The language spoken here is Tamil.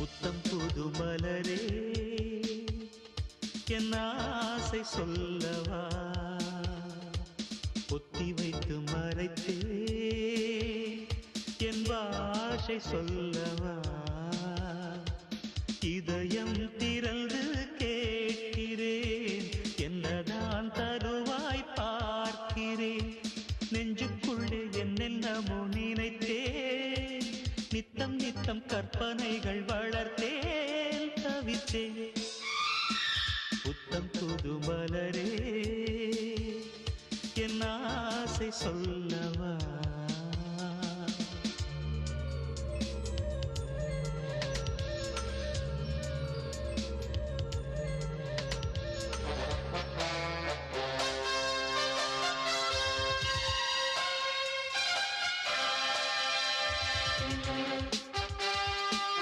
புத்தம் புது மலரே என் ஆசை சொல்லவா பொத்தி வைத்து மறைத்தே என் பாஷை சொல்லவா இதயம் திறந்து கேட்கிறேன் என்னதான் தருவாய் பார்க்கிறேன் நெஞ்சுக்குள்ளே என்னென்னமோ நினைத்தேன் நித்தம் நித்தம் கற்பனைகள் வளர்த்தேன் தவித்தேன் புத்தம் புது மலரே என் ஆசை சொல்லவா